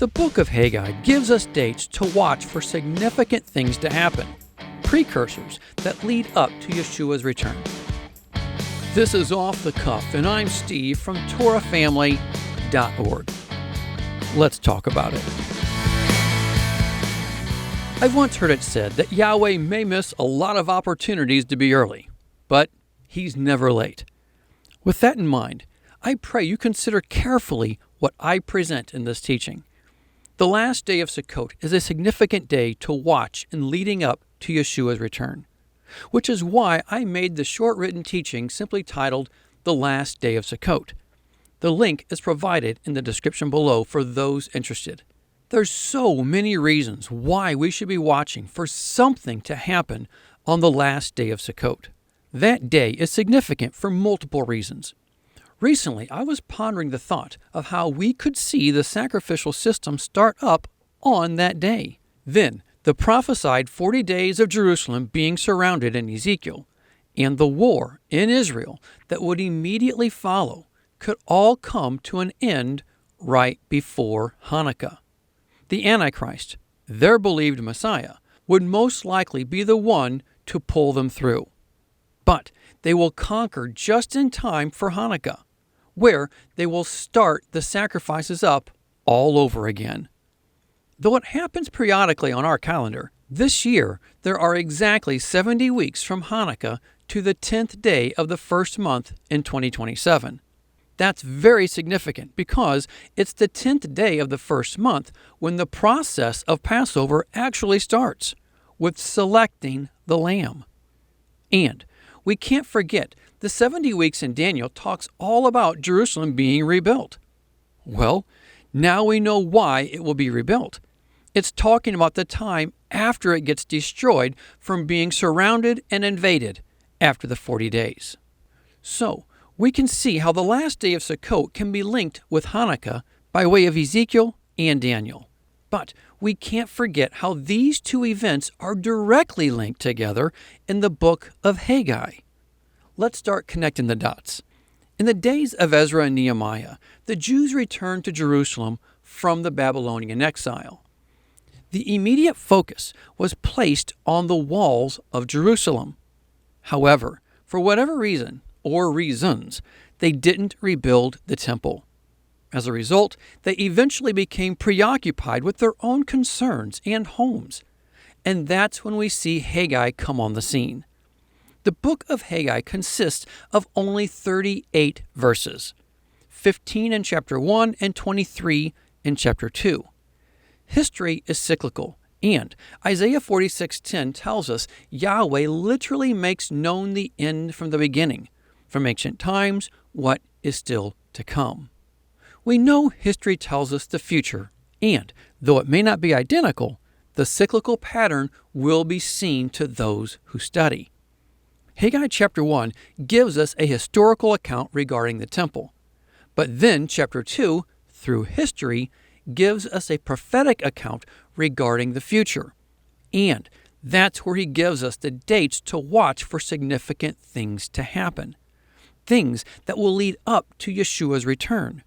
The book of Haggai gives us dates to watch for significant things to happen, precursors that lead up to Yeshua's return. This is Off the Cuff, and I'm Steve from TorahFamily.org. Let's talk about it. I've once heard it said that Yahweh may miss a lot of opportunities to be early, but He's never late. With that in mind, I pray you consider carefully what I present in this teaching. The last day of Sukkot is a significant day to watch in leading up to Yeshua's return, which is why I made the short written teaching simply titled The Last Day of Sukkot. The link is provided in the description below for those interested. There's so many reasons why we should be watching for something to happen on the last day of Sukkot. That day is significant for multiple reasons. Recently, I was pondering the thought of how we could see the sacrificial system start up on that day. Then, the prophesied 40 days of Jerusalem being surrounded in Ezekiel, and the war in Israel that would immediately follow could all come to an end right before Hanukkah. The Antichrist, their believed Messiah, would most likely be the one to pull them through. But they will conquer just in time for Hanukkah, where they will start the sacrifices up all over again. Though it happens periodically on our calendar, this year there are exactly 70 weeks from Hanukkah to the 10th day of the first month in 2027. That's very significant because it's the 10th day of the first month when the process of Passover actually starts, with selecting the lamb. And we can't forget the 70 weeks in Daniel talks all about Jerusalem being rebuilt. Well, now we know why it will be rebuilt. It's talking about the time after it gets destroyed from being surrounded and invaded after the 40 days. So, we can see how the last day of Sukkot can be linked with Hanukkah by way of Ezekiel and Daniel. But we can't forget how these two events are directly linked together in the book of Haggai. Let's start connecting the dots. In the days of Ezra and Nehemiah, the Jews returned to Jerusalem from the Babylonian exile. The immediate focus was placed on the walls of Jerusalem. However, for whatever reason, or reasons, they didn't rebuild the temple. As a result, they eventually became preoccupied with their own concerns and homes. And that's when we see Haggai come on the scene. The book of Haggai consists of only 38 verses, 15 in chapter 1 and 23 in chapter 2. History is cyclical, and Isaiah 46:10 tells us Yahweh literally makes known the end from the beginning, from ancient times, what is still to come. We know history tells us the future, and though it may not be identical, the cyclical pattern will be seen to those who study. Haggai chapter 1 gives us a historical account regarding the temple, but then chapter 2, through history, gives us a prophetic account regarding the future. And that's where he gives us the dates to watch for significant things to happen. Things that will lead up to Yeshua's return.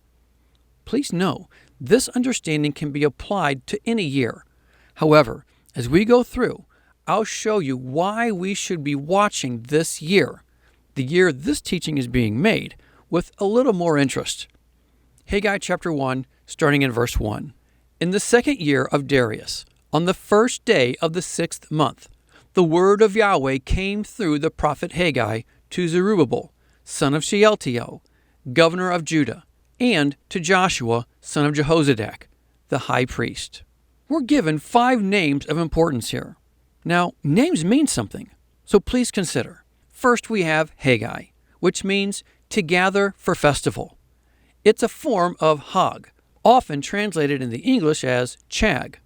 Please know, this understanding can be applied to any year. However, as we go through, I'll show you why we should be watching this year, the year this teaching is being made, with a little more interest. Haggai chapter 1, starting in verse 1. In the second year of Darius, on the first day of the 6th month, the word of Yahweh came through the prophet Haggai to Zerubbabel, son of Shealtiel, governor of Judah, and to Joshua, son of Jehozadak, the high priest. We're given 5 names of importance here. Now, names mean something, so please consider. First, we have Haggai, which means to gather for festival. It's a form of Hag, often translated in the English as Chag.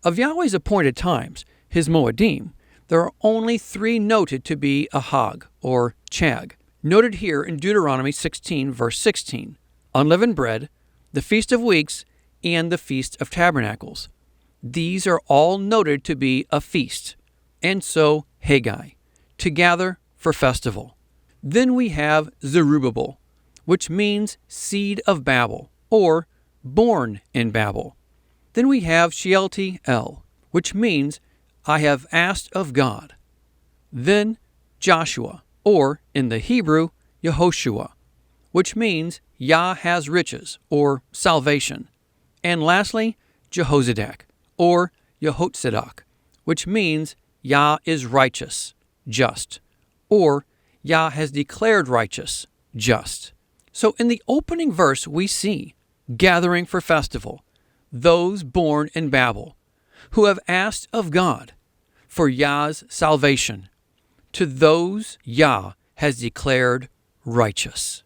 Of Yahweh's appointed times, his Moedim, there are only 3 noted to be a Hag, or Chag, noted here in Deuteronomy 16, verse 16, unleavened bread, the Feast of Weeks, and the Feast of Tabernacles. These are all noted to be a feast, and so Haggai, to gather for festival. Then we have Zerubbabel, which means seed of Babel, or born in Babel. Then we have Shealtiel, which means I have asked of God. Then Joshua, or in the Hebrew, Yehoshua, which means Yah has riches, or salvation. And lastly, Jehozadak, or Yehotzedek, which means Yah is righteous, just, or Yah has declared righteous, just. So in the opening verse we see, gathering for festival, those born in Babel, who have asked of God for Yah's salvation, to those Yah has declared righteous.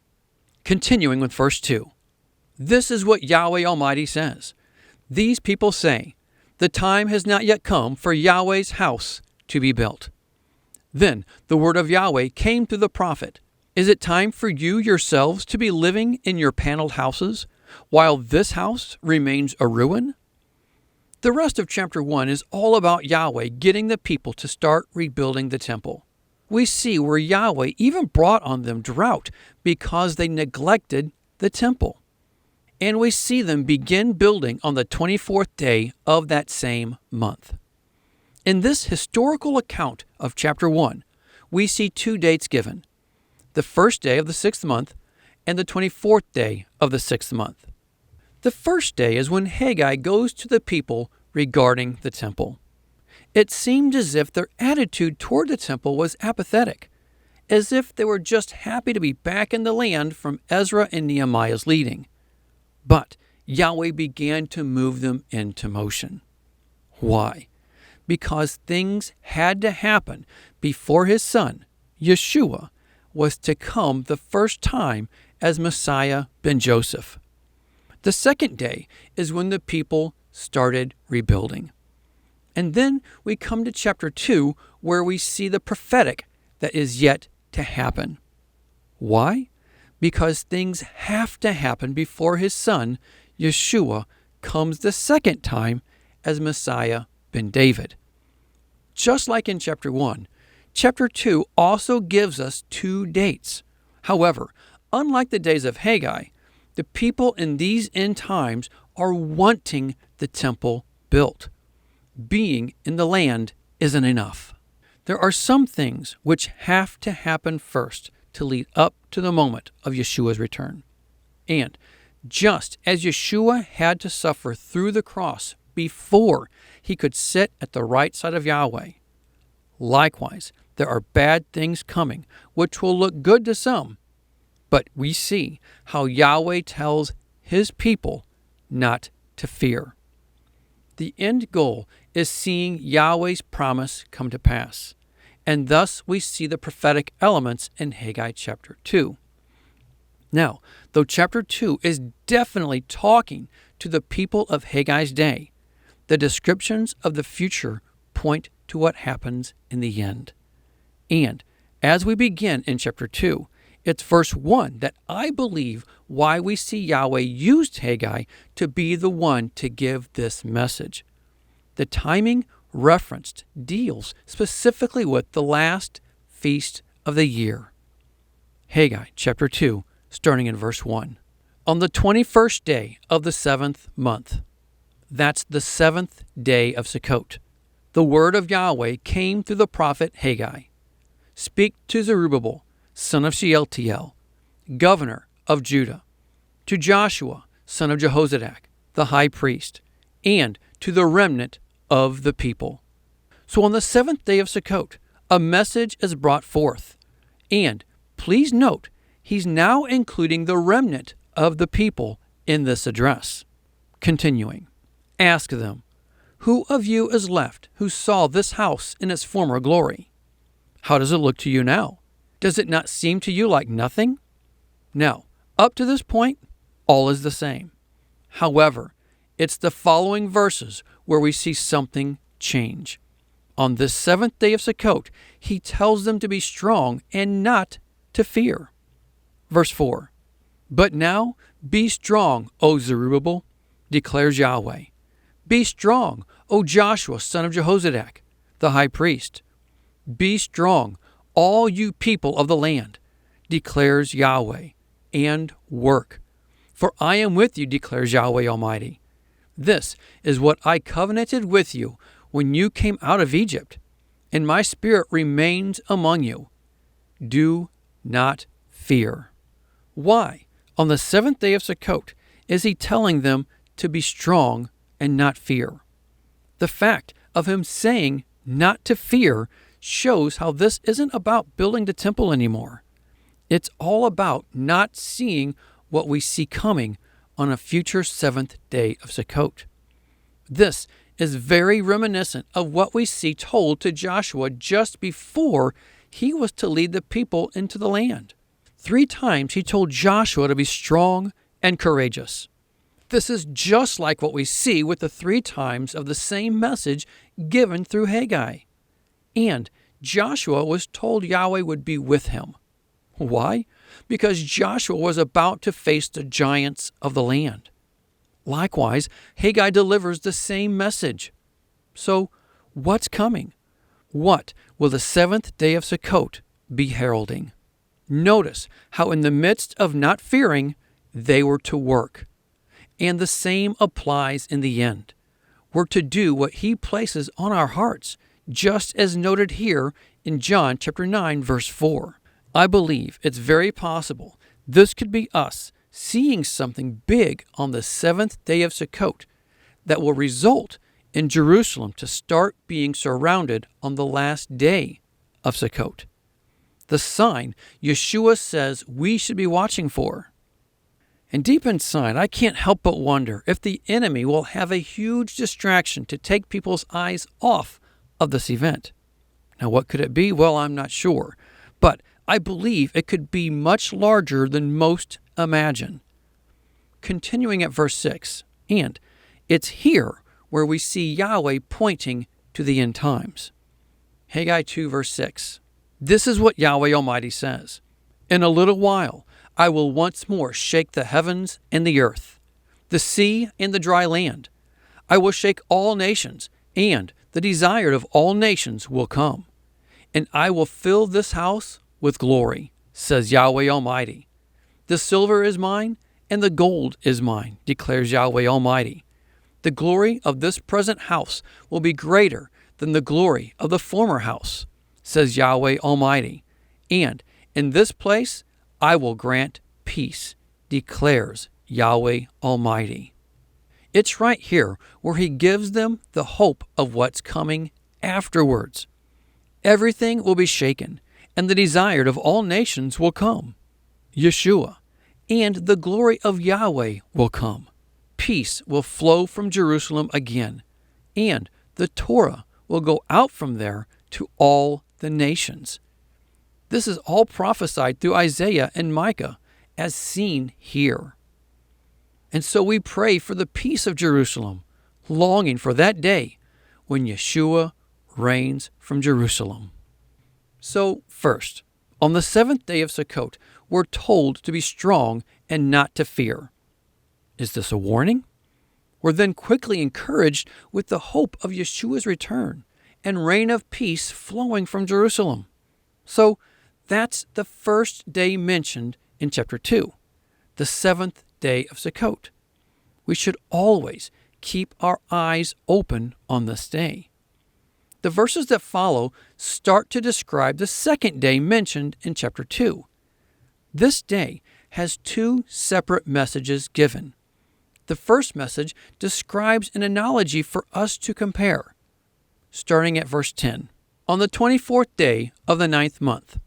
Continuing with verse 2. This is what Yahweh Almighty says. These people say, the time has not yet come for Yahweh's house to be built. Then the word of Yahweh came through the prophet. Is it time for you yourselves to be living in your paneled houses, while this house remains a ruin? The rest of chapter 1 is all about Yahweh getting the people to start rebuilding the temple. We see where Yahweh even brought on them drought because they neglected the temple. And we see them begin building on the 24th day of that same month. In this historical account of chapter 1, we see 2 dates given: the first day of the 6th month and the 24th day of the 6th month. The first day is when Haggai goes to the people regarding the temple. It seemed as if their attitude toward the temple was apathetic, as if they were just happy to be back in the land from Ezra and Nehemiah's leading. But Yahweh began to move them into motion. Why? Because things had to happen before his son, Yeshua, was to come the first time as Messiah ben Joseph. The second day is when the people started rebuilding. And then we come to chapter 2, where we see the prophetic that is yet to happen. Why? Because things have to happen before his son, Yeshua, comes the second time as Messiah ben David. Just like in chapter 1, chapter 2 also gives us 2 dates. However, unlike the days of Haggai, the people in these end times are wanting the temple built. Being in the land isn't enough. There are some things which have to happen first to lead up to the moment of Yeshua's return. And just as Yeshua had to suffer through the cross before he could sit at the right side of Yahweh, likewise, there are bad things coming which will look good to some, but we see how Yahweh tells his people not to fear. The end goal is seeing Yahweh's promise come to pass, and thus we see the prophetic elements in Haggai chapter 2. Now, though chapter 2 is definitely talking to the people of Haggai's day, the descriptions of the future point to what happens in the end. And as we begin in chapter 2, it's verse 1 that I believe why we see Yahweh used Haggai to be the one to give this message. The timing referenced deals specifically with the last feast of the year. Haggai chapter 2, starting in verse 1. On the 21st day of the 7th month, that's the 7th day of Sukkot, the word of Yahweh came through the prophet Haggai. Speak to Zerubbabel, son of Shealtiel, governor of Judah, to Joshua, son of Jehozadak, the high priest, and to the remnant of the people. So on the 7th day of Sukkot, a message is brought forth. And please note, he's now including the remnant of the people in this address. Continuing, ask them, who of you is left who saw this house in its former glory? How does it look to you now? Does it not seem to you like nothing? Now, up to this point, all is the same. However, it's the following verses where we see something change. On this 7th day of Sukkot, he tells them to be strong and not to fear. Verse 4, but now be strong, O Zerubbabel, declares Yahweh. Be strong, O Joshua, son of Jehozadak, the high priest. Be strong, all you people of the land, declares Yahweh, and work. For I am with you, declares Yahweh Almighty. This is what I covenanted with you when you came out of Egypt, and my spirit remains among you. Do not fear. Why, on the seventh day of Sukkot, is he telling them to be strong and not fear? The fact of him saying not to fear shows how this isn't about building the temple anymore. It's all about not seeing what we see coming on a future seventh day of Sukkot. This is very reminiscent of what we see told to Joshua just before he was to lead the people into the land. 3 times he told Joshua to be strong and courageous. This is just like what we see with the 3 times of the same message given through Haggai. And Joshua was told Yahweh would be with him. Why? Because Joshua was about to face the giants of the land. Likewise, Haggai delivers the same message. So, what's coming? What will the seventh day of Sukkot be heralding? Notice how in the midst of not fearing, they were to work. And the same applies in the end. We're to do what he places on our hearts, just as noted here in John chapter 9, verse 4. I believe it's very possible this could be us seeing something big on the seventh day of Sukkot that will result in Jerusalem to start being surrounded on the last day of Sukkot. The sign Yeshua says we should be watching for. And deep inside, I can't help but wonder if the enemy will have a huge distraction to take people's eyes off of this event. Now, what could it be? Well, I'm not sure. But I believe it could be much larger than most imagine. Continuing at verse 6, and it's here where we see Yahweh pointing to the end times. Haggai 2, verse 6. This is what Yahweh Almighty says. In a little while, I will once more shake the heavens and the earth, the sea and the dry land. I will shake all nations, and the desired of all nations will come. And I will fill this house with glory, says Yahweh Almighty. The silver is mine, and the gold is mine, declares Yahweh Almighty. The glory of this present house will be greater than the glory of the former house, says Yahweh Almighty. And in this place I will grant peace, declares Yahweh Almighty. It's right here where he gives them the hope of what's coming afterwards. Everything will be shaken, and the desired of all nations will come. Yeshua, and the glory of Yahweh will come. Peace will flow from Jerusalem again, and the Torah will go out from there to all the nations. This is all prophesied through Isaiah and Micah, as seen here. And so we pray for the peace of Jerusalem, longing for that day when Yeshua reigns from Jerusalem. So, first, on the seventh day of Sukkot, we're told to be strong and not to fear. Is this a warning? We're then quickly encouraged with the hope of Yeshua's return and reign of peace flowing from Jerusalem. So, that's the first day mentioned in chapter 2, the seventh day of Sukkot. We should always keep our eyes open on this day. The verses that follow start to describe the second day mentioned in chapter 2. This day has 2 separate messages given. The first message describes an analogy for us to compare. Starting at verse 10. On the 24th day of the 9th month.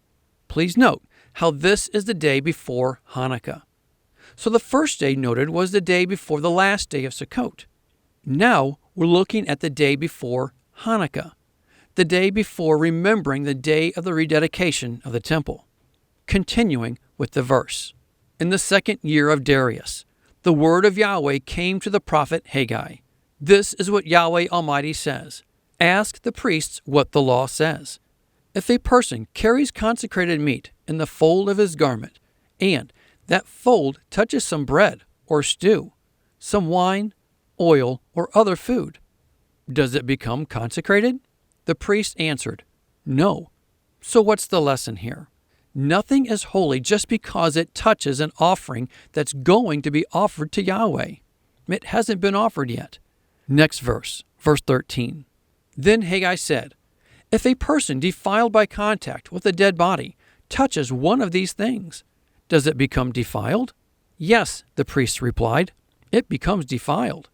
Please note how this is the day before Hanukkah. So the first day noted was the day before the last day of Sukkot. Now we're looking at the day before Hanukkah, the day before remembering the day of the rededication of the temple. Continuing with the verse. In the 2nd year of Darius, the word of Yahweh came to the prophet Haggai. This is what Yahweh Almighty says. Ask the priests what the law says. If a person carries consecrated meat in the fold of his garment, and that fold touches some bread or stew, some wine, oil, or other food, does it become consecrated? The priest answered, No. So what's the lesson here? Nothing is holy just because it touches an offering that's going to be offered to Yahweh. It hasn't been offered yet. Next verse, verse 13. Then Haggai said, if a person defiled by contact with a dead body touches one of these things, does it become defiled? Yes, the priests replied. It becomes defiled.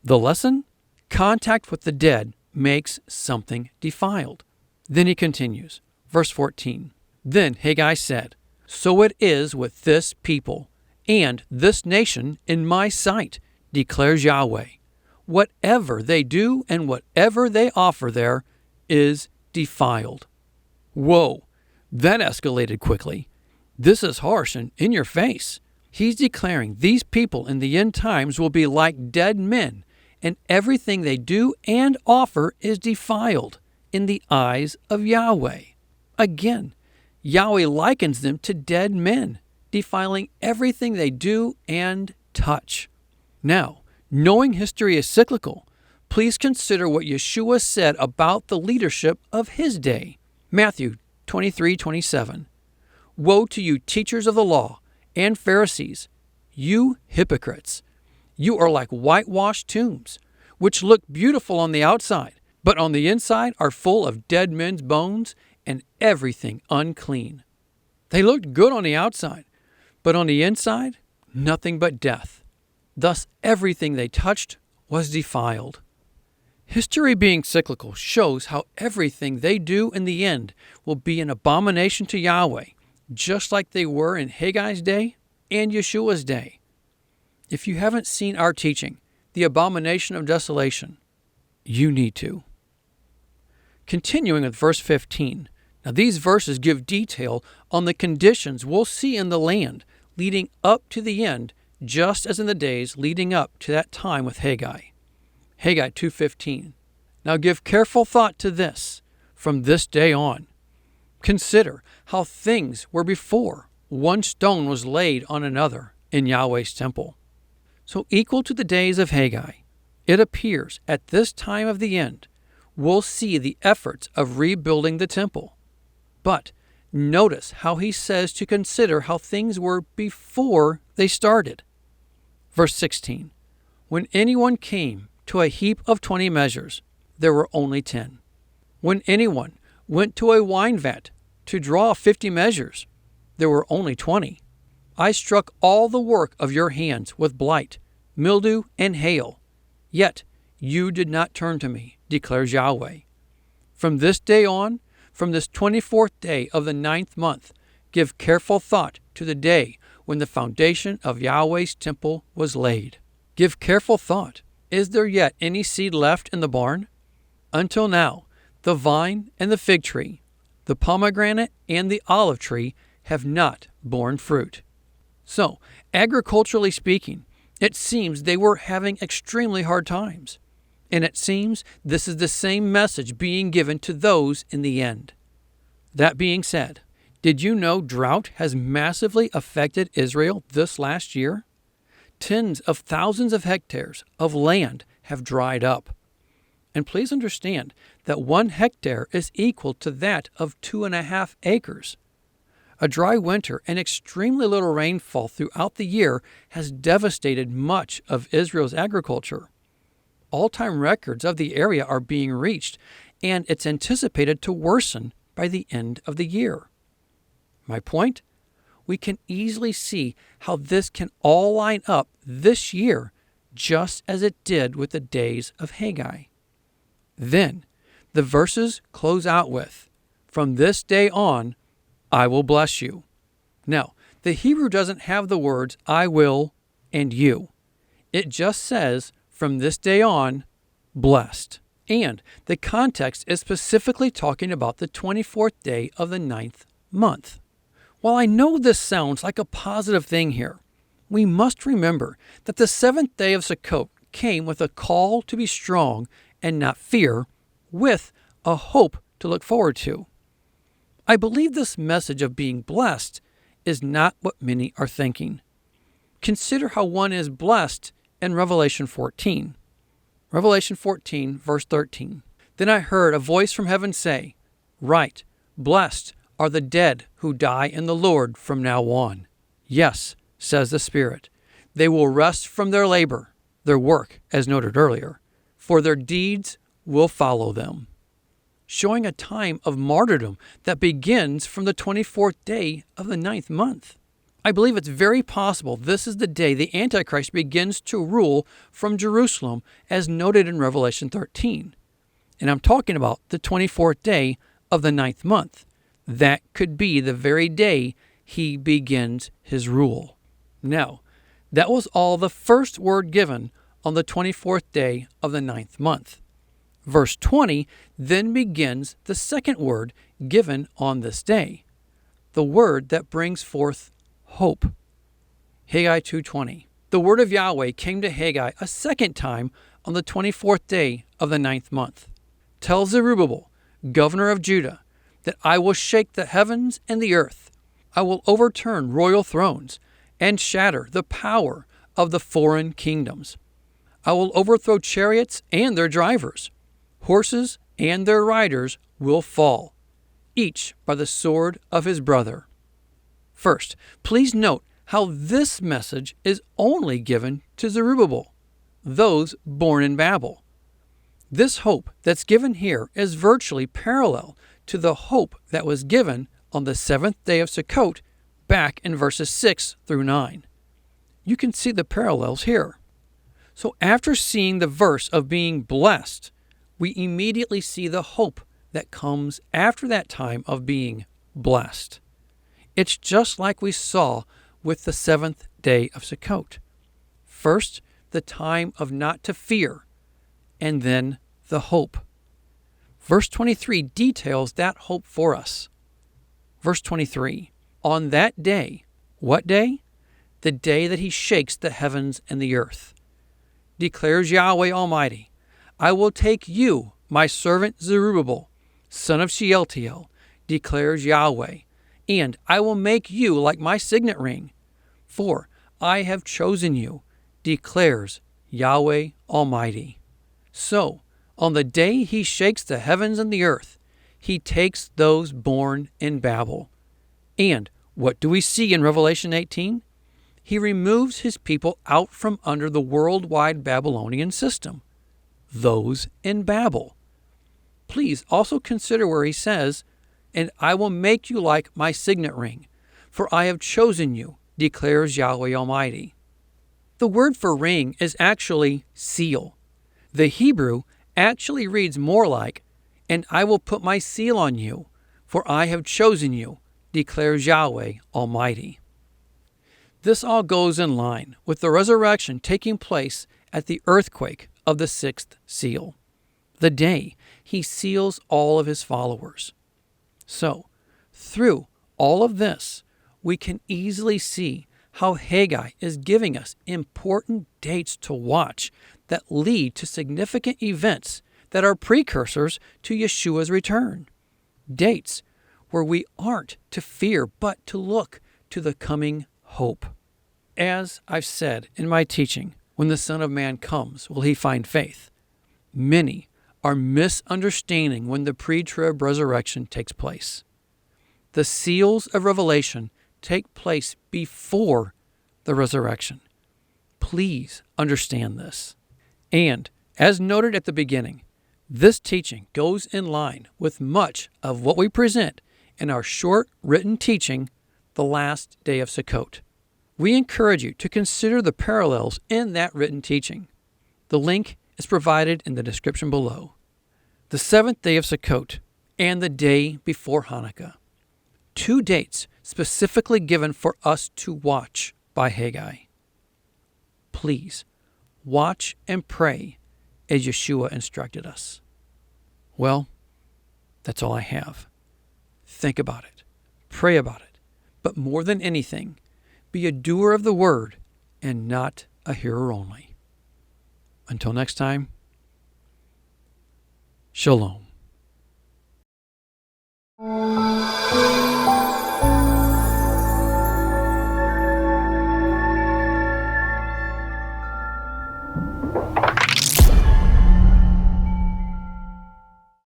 The lesson? Contact with the dead makes something defiled. Then he continues, verse 14. Then Haggai said, so it is with this people and this nation in my sight, declares Yahweh. Whatever they do and whatever they offer there is defiled. Whoa, that escalated quickly. This is harsh and in your face. He's declaring these people in the end times will be like dead men, and everything they do and offer is defiled in the eyes of Yahweh. Again, Yahweh likens them to dead men, defiling everything they do and touch. Now, knowing history is cyclical, please consider what Yeshua said about the leadership of his day. Matthew 23:27. Woe to you, teachers of the law and Pharisees, you hypocrites! You are like whitewashed tombs, which look beautiful on the outside, but on the inside are full of dead men's bones and everything unclean. They looked good on the outside, but on the inside, nothing but death. Thus everything they touched was defiled. History being cyclical shows how everything they do in the end will be an abomination to Yahweh, just like they were in Haggai's day and Yeshua's day. If you haven't seen our teaching, The Abomination of Desolation, you need to. Continuing with verse 15. Now these verses give detail on the conditions we'll see in the land leading up to the end, just as in the days leading up to that time with Haggai. Haggai 2:15. Now give careful thought to this from this day on. Consider how things were before one stone was laid on another in Yahweh's temple. So equal to the days of Haggai, it appears at this time of the end, we'll see the efforts of rebuilding the temple. But notice how he says to consider how things were before they started. Verse 16. When anyone came to a heap of 20 measures, there were only 10. When anyone went to a wine vat to draw 50 measures, there were only 20. I struck all the work of your hands with blight, mildew, and hail. Yet you did not turn to me, declares Yahweh. From this day on, from this 24th day of the 9th month, give careful thought to the day when the foundation of Yahweh's temple was laid. Give careful thought. Is there yet any seed left in the barn? Until now, the vine and the fig tree, the pomegranate and the olive tree have not borne fruit. So, agriculturally speaking, it seems they were having extremely hard times. And it seems this is the same message being given to those in the end. That being said, did you know drought has massively affected Israel this last year? Tens of thousands of hectares of land have dried up. And please understand that 1 hectare is equal to that of 2.5 acres. A dry winter and extremely little rainfall throughout the year has devastated much of Israel's agriculture. All-time records of the area are being reached, and it's anticipated to worsen by the end of the year. My point? We can easily see how this can all line up this year, just as it did with the days of Haggai. Then, the verses close out with, from this day on, I will bless you. Now, the Hebrew doesn't have the words I will and you. It just says, from this day on, blessed. And the context is specifically talking about the 24th day of the 9th month. While I know this sounds like a positive thing here, we must remember that the 7th day of Sukkot came with a call to be strong and not fear, with a hope to look forward to. I believe this message of being blessed is not what many are thinking. Consider how one is blessed in Revelation 14. Revelation 14, verse 13. Then I heard a voice from heaven say, Write, blessed are the dead who die in the Lord from now on. Yes, says the Spirit, they will rest from their labor, their work, as noted earlier, for their deeds will follow them, showing a time of martyrdom that begins from the 24th day of the 9th month. I believe it's very possible this is the day the Antichrist begins to rule from Jerusalem, as noted in Revelation 13. And I'm talking about the 24th day of the 9th month. That could be the very day he begins his rule. Now, that was all the first word given on the 24th day of the 9th month. Verse 20 then begins the second word given on this day, the word that brings forth hope. Haggai 2:20. The word of Yahweh came to Haggai a second time on the 24th day of the 9th month. Tell Zerubbabel, governor of Judah, that I will shake the heavens and the earth. I will overturn royal thrones and shatter the power of the foreign kingdoms. I will overthrow chariots and their drivers. Horses and their riders will fall, each by the sword of his brother. First, please note how this message is only given to Zerubbabel, those born in Babel. This hope that's given here is virtually parallel to the hope that was given on the 7th day of Sukkot back in verses 6 through 9. You can see the parallels here. So after seeing the verse of being blessed, we immediately see the hope that comes after that time of being blessed. It's just like we saw with the 7th day of Sukkot. First, the time of not to fear, and then the hope. Verse 23 details that hope for us. Verse 23, on that day, what day? The day that he shakes the heavens and the earth. Declares Yahweh Almighty, I will take you, my servant Zerubbabel, son of Shealtiel, declares Yahweh, and I will make you like my signet ring, for I have chosen you, declares Yahweh Almighty. So, on the day he shakes the heavens and the earth, he takes those born in Babel. And what do we see in Revelation 18? He removes his people out from under the worldwide Babylonian system, those in Babel. Please also consider where he says, and I will make you like my signet ring, for I have chosen you, declares Yahweh Almighty. The word for ring is actually seal. The Hebrew actually reads more like, and I will put my seal on you, for I have chosen you, declares Yahweh Almighty. This all goes in line with the resurrection taking place at the earthquake of the 6th seal, the day he seals all of his followers. So, through all of this, we can easily see how Haggai is giving us important dates to watch that lead to significant events that are precursors to Yeshua's return. Dates where we aren't to fear but to look to the coming hope. As I've said in my teaching, when the Son of Man comes, will he find faith? Many are misunderstanding when the pre-trib resurrection takes place. The seals of Revelation take place before the resurrection. Please understand this. And, as noted at the beginning, this teaching goes in line with much of what we present in our short written teaching, The Last Day of Sukkot. We encourage you to consider the parallels in that written teaching. The link is provided in the description below. The 7th day of Sukkot and the day before Hanukkah. 2 dates specifically given for us to watch by Haggai. Please watch and pray as Yeshua instructed us. Well, that's all I have. Think about it. Pray about it. But more than anything, be a doer of the word and not a hearer only. Until next time, Shalom.